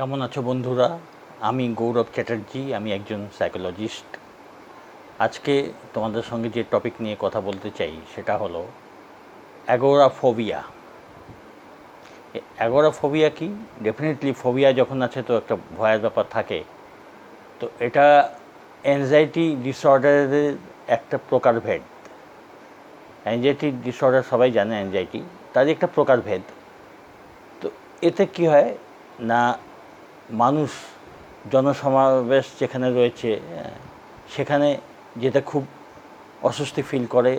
কেমন আছো বন্ধুরা? আমি গৌরব চ্যাটার্জি, আমি একজন সাইকোলজিস্ট। আজকে তোমাদের সঙ্গে যে টপিক নিয়ে কথা বলতে চাই সেটা হলো অ্যাগোরাফোবিয়া। অ্যাগোরাফোবিয়া কি? ডেফিনেটলি ফোবিয়া যখন আছে তো একটা ভয়ের ব্যাপার থাকে। তো এটা অ্যাংজাইটি ডিসঅর্ডারের একটা প্রকারভেদ। অ্যাংজাইটি ডিসঅর্ডার সবাই জানে, অ্যাংজাইটি তারই একটা প্রকারভেদ। তো এতে কি হয় না, মানুষ জনসমাবেশ যেখানে রয়েছে সেখানে যেতে খুব অস্বস্তি ফিল করে,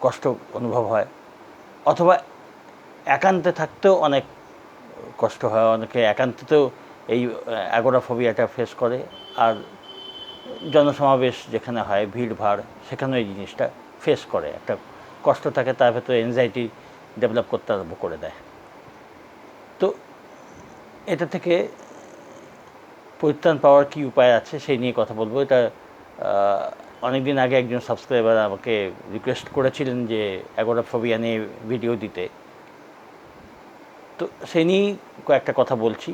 কষ্ট অনুভব হয়, অথবা একান্তে থাকতেও অনেক কষ্ট হয়। অনেকে একান্তেতেও এই অ্যাগোরাফোবিয়াটা ফেস করে। আর জনসমাবেশ যেখানে হয়, ভিড়ভাড়, সেখানেও এই জিনিসটা ফেস করে। একটা কষ্ট থাকে, তার ভেতরে এনজাইটি ডেভেলপ করতে আরম্ভ করে দেয়। তো এটা থেকে পরিত্রাণ পাওয়ার কী উপায় আছে সেই নিয়ে কথা বলবো। এটা অনেক দিন আগে একজন সাবস্ক্রাইবার আমাকে রিকোয়েস্ট করেছিলেন যে অ্যাগোরাফোবিয়া নিয়ে ভিডিও দিতে। তো সেই নিয়েই কয়েকটা কথা বলছি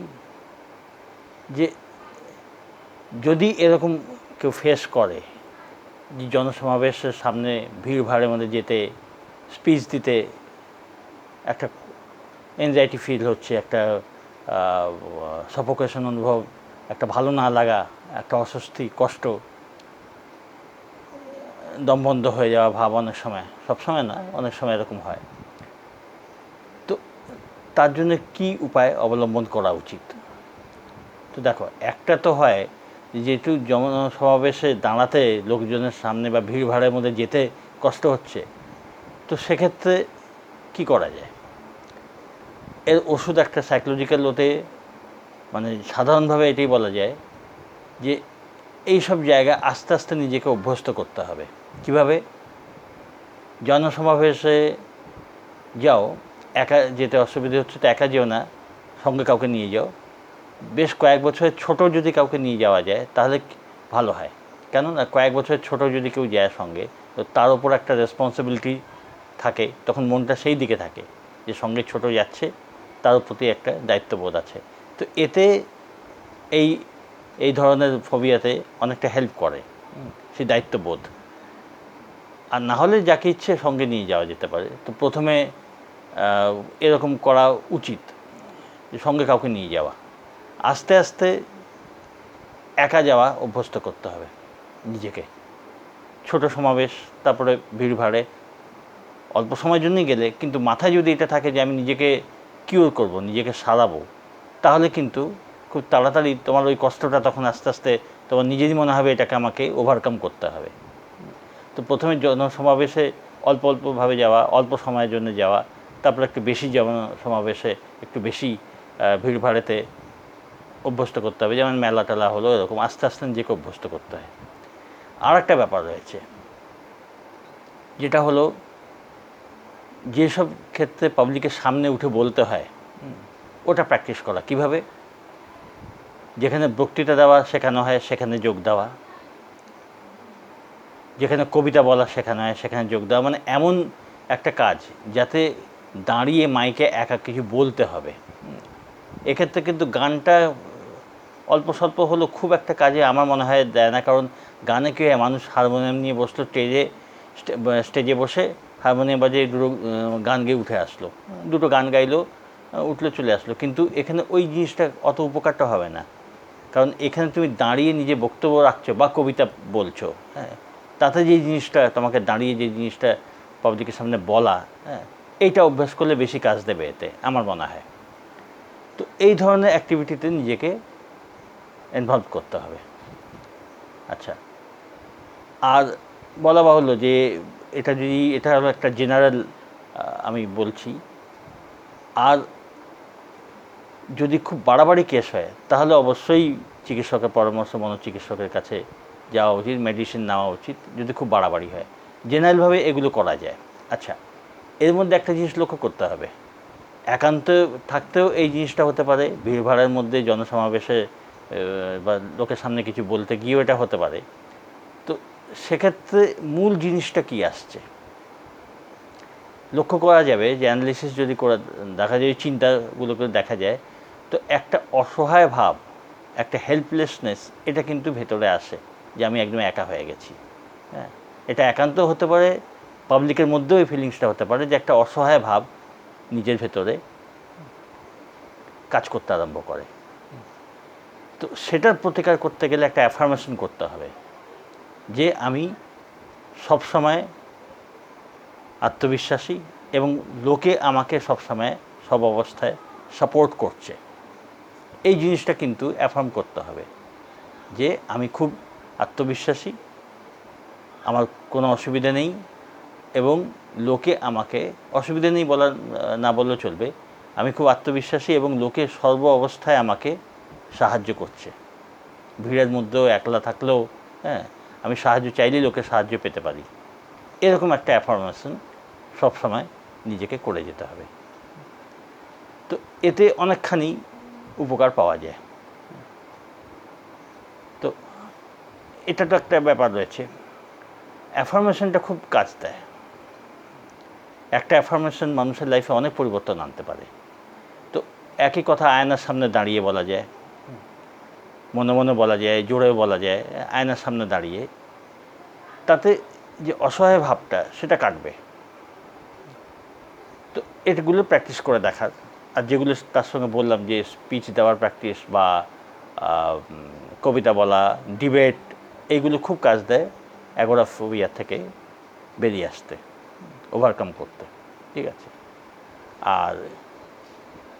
যে যদি এরকম কেউ ফেস করে যে জনসমাবেশের সামনে ভিড়ভাড়ের মধ্যে যেতে, স্পিচ দিতে একটা এনজাইটি ফিল হচ্ছে, একটা সাফোকেশন অনুভব, একটা ভালো না লাগা, একটা অস্বস্তি, কষ্ট, দম বন্ধ হয়ে যাওয়া ভাব, অনেক সময়, সব সময় না, অনেক সময় এরকম হয়। তো তার জন্য কি উপায় অবলম্বন করা উচিত? তো দেখো, একটা তো হয় যেহেতু জনসমাবেশে দাঁড়াতে, লোকজনের সামনে বা ভিড়ভাড়ের মধ্যে যেতে কষ্ট হচ্ছে, তো সেক্ষেত্রে কি করা যায়? এর ওষুধ একটা সাইকোলজিক্যাল ওতে, মানে সাধারণভাবে এটাই বলা যায় যে এইসব জায়গায় আস্তে আস্তে নিজেকে অভ্যস্ত করতে হবে। কিভাবে? জনসমাবেশে যাও, একা যেতে অসুবিধা হচ্ছে তো একা যেও না, সঙ্গে কাউকে নিয়ে যাও। বেশ কয়েক বছরের ছোট যদি কাউকে নিয়ে যাওয়া যায় তাহলে ভালো হয়। কেননা কয়েক বছরের ছোট যদি কেউ যায় সঙ্গে, তো তার ওপর একটা রেসপন্সিবিলিটি থাকে, তখন মনটা সেই দিকে থাকে যে সঙ্গে ছোট যাচ্ছে, তার প্রতি একটা দায়িত্ববোধ আছে। তো এতে এই এই ধরনের ফোবিয়াতে অনেকটা হেল্প করে সেই দায়িত্ববোধ। আর না হলে যাকে ইচ্ছে সঙ্গে নিয়ে যাওয়া যেতে পারে। তো প্রথমে এরকম করা উচিত যে সঙ্গে কাউকে নিয়ে যাওয়া। আস্তে আস্তে একা যাওয়া অভ্যস্ত করতে হবে নিজেকে। ছোট সমাবেশ, তারপরে ভিড়ভাড়ে অল্প সময়ের জন্যই গেলে, কিন্তু মাথায় যদি এটা থাকে যে আমি নিজেকে কিওর করব, নিজেকে সারাবো, তাহলে কিন্তু খুব তাড়াতাড়ি তোমার ওই কষ্টটা তখন আস্তে আস্তে তোমার নিজেরই মনে হবে এটাকে আমাকে ওভারকাম করতে হবে। তো প্রথমে জনসমাবেশে অল্প অল্পভাবে যাওয়া, অল্প সময়ের জন্য যাওয়া, তারপর একটু বেশি জনসমাবেশে, একটু বেশি ভিড়ভাড়েতে অভ্যস্ত করতে হবে। যেমন মেলা টেলা হলো, এরকম আস্তে আস্তে নিজেকে অভ্যস্ত করতে হয়। আর একটা ব্যাপার রয়েছে, যেটা হলো যেসব ক্ষেত্রে পাবলিকের সামনে উঠে বলতে হয়, ওটা প্র্যাকটিস করা। কিভাবে? যেখানে বক্তৃতা দেওয়া শেখানো হয় সেখানে যোগ দেওয়া, যেখানে কবিতা বলা শেখানো হয় সেখানে যোগ দেওয়া। মানে এমন একটা কাজ যাতে দাঁড়িয়ে মাইকে একা কিছু বলতে হবে। এক্ষেত্রে কিন্তু গানটা অল্প স্বল্প হলো খুব একটা কাজে আমার মনে হয় দেয় না। কারণ গানে কী হয়, মানুষ হারমোনিয়াম নিয়ে বসলো, স্টেজে বসে হারমোনিয়াম বাজিয়ে দুটো গান গেয়ে উঠে আসলো, দুটো গান গাইলো, উঠলে চলে আসলো। কিন্তু এখানে ওই জিনিসটা অত উপকারটা হবে না। কারণ এখানে তুমি দাঁড়িয়ে নিজে বক্তব্য রাখছো বা কবিতা বলছো, হ্যাঁ, তাতে যে জিনিসটা তোমাকে দাঁড়িয়ে যে জিনিসটা পাবলিকের সামনে বলা, হ্যাঁ, এইটা অভ্যাস করলে বেশি কাজ দেবে এতে, আমার মনে হয়। তো এই ধরনের অ্যাক্টিভিটিতে নিজেকে ইনভলভ করতে হবে। আচ্ছা, আর বলা বাহুল্য যে এটা হলো একটা জেনারেল, আমি বলছি। আর যদি খুব বাড়াবাড়ি কেস হয় তাহলে অবশ্যই চিকিৎসকের পরামর্শ, মনোচিকিৎসকের কাছে যাওয়া উচিত, মেডিসিন নেওয়া উচিত যদি খুব বাড়াবাড়ি হয়। জেনারেলভাবে এগুলো করা যায়। আচ্ছা, এর মধ্যে একটা জিনিস লক্ষ্য করতে হবে, একান্ত থাকতেও এই জিনিসটা হতে পারে, ভিড়ভাড়ের মধ্যে জনসমাবেশে বা লোকের সামনে কিছু বলতে গিয়েও এটা হতে পারে। তো সেক্ষেত্রে মূল জিনিসটা কি আসছে লক্ষ্য করা যাবে যে অ্যানালিসিস যদি করে দেখা যায়, চিন্তাগুলোকে দেখা যায়, তো তো একটা অসহায় ভাব, একটা হেল্পলেসনেস, এটা কিন্তু ভেতরে আসে যে আমি একদম একা হয়ে গেছি। হ্যাঁ, এটা একান্ত হতে পারে, পাবলিকের মধ্যেও এই ফিলিংসটা হতে পারে যে একটা অসহায় ভাব নিজের ভেতরে কাজ করতে আরম্ভ করে। তো সেটার প্রতিকার করতে গেলে একটা অ্যাফার্মেশন করতে হবে যে আমি সবসময় আত্মবিশ্বাসী এবং লোকে আমাকে সবসময় সব অবস্থায় সাপোর্ট করছে। এই জিনিসটা কিন্তু অ্যাফার্ম করতে হবে যে আমি খুব আত্মবিশ্বাসী, আমার কোনো অসুবিধা নেই এবং লোকে আমাকে, অসুবিধা নেই বলা না বললেও চলবে, আমি খুব আত্মবিশ্বাসী এবং লোকে সর্ব অবস্থায় আমাকে সাহায্য করছে। ভিড়ের মধ্যেও একলা থাকলেও হ্যাঁ, আমি সাহায্য চাইলেই লোকে সাহায্য পেতে পারি। এরকম একটা অ্যাফার্মেশন সবসময় নিজেকে করে যেতে হবে। তো এতে অনেকখানি উপকার পাওয়া যায়। তো এটা তো একটা ব্যাপার রয়েছে। অ্যাফার্মেশনটা খুব কাজ দেয়। একটা অ্যাফার্মেশন মানুষের লাইফে অনেক পরিবর্তন আনতে পারে। তো একই কথা আয়নার সামনে দাঁড়িয়ে বলা যায়, মনে মনে বলা যায়, জোরেও বলা যায়, আয়নার সামনে দাঁড়িয়ে। তাতে যে অসহায় ভাবটা সেটা কাটবে। তো এগুলো প্র্যাকটিস করে দেখার, আর যেগুলো তার সঙ্গে বললাম যে স্পিচ দেওয়ার প্র্যাকটিস বা কবিতা বলা, ডিবেট, এইগুলো খুব কাজ দেয় অ্যাগোরাফোবিয়া থেকে বেরিয়ে আসতে, ওভারকাম করতে। ঠিক আছে? আর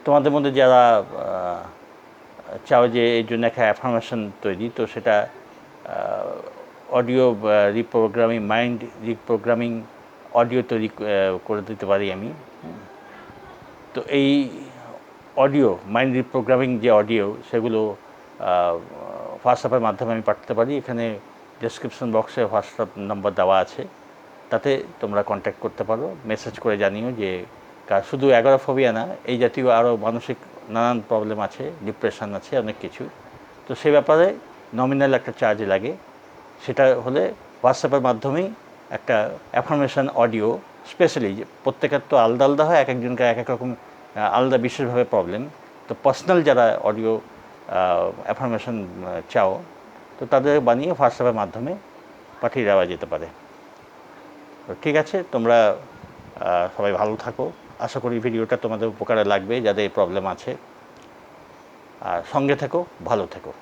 তোমাদের মধ্যে যারা চাও যে এই জন্য একটা অ্যাফার্মেশন তৈরি, তো সেটা audio reprogramming, mind reprogramming audio তৈরি করে দিতে পারি আমি। তো এই অডিও মাইন্ড রিপ্রোগ্রামিং যে অডিও, সেগুলো হোয়াটসঅ্যাপের মাধ্যমে আমি পাঠাতে পারি। এখানে ডেসক্রিপশন বক্সে হোয়াটসঅ্যাপ নম্বর দেওয়া আছে, তাতে তোমরা কন্ট্যাক্ট করতে পারো, মেসেজ করে জানিও যে শুধু অ্যাগোরাফোবিয়া না, এই জাতীয় আরও মানসিক নানান প্রবলেম আছে, ডিপ্রেশন আছে, অনেক কিছু। তো সে ব্যাপারে নমিনাল একটা চার্জ লাগে। সেটা হলে হোয়াটসঅ্যাপের মাধ্যমেই একটা অ্যাফার্মেশন অডিও, স্পেশালি যে প্রত্যেকের তো আলাদা আলাদা হয়, এক একজনকে এক এক রকম আলাদা বিশেষভাবে প্রবলেম। তো পার্সোনাল যারা অডিও অ্যাফার্মেশন চাও, তো তাদের বানিয়ে হোয়াটসঅ্যাপের মাধ্যমে পাঠিয়ে দেওয়া যেতে পারে। তো ঠিক আছে, তোমরা সবাই ভালো থাকো। আশা করি ভিডিওটা তোমাদের উপকারে লাগবে যাদের প্রবলেম আছে। আর সঙ্গে থেকো, ভালো থেকো।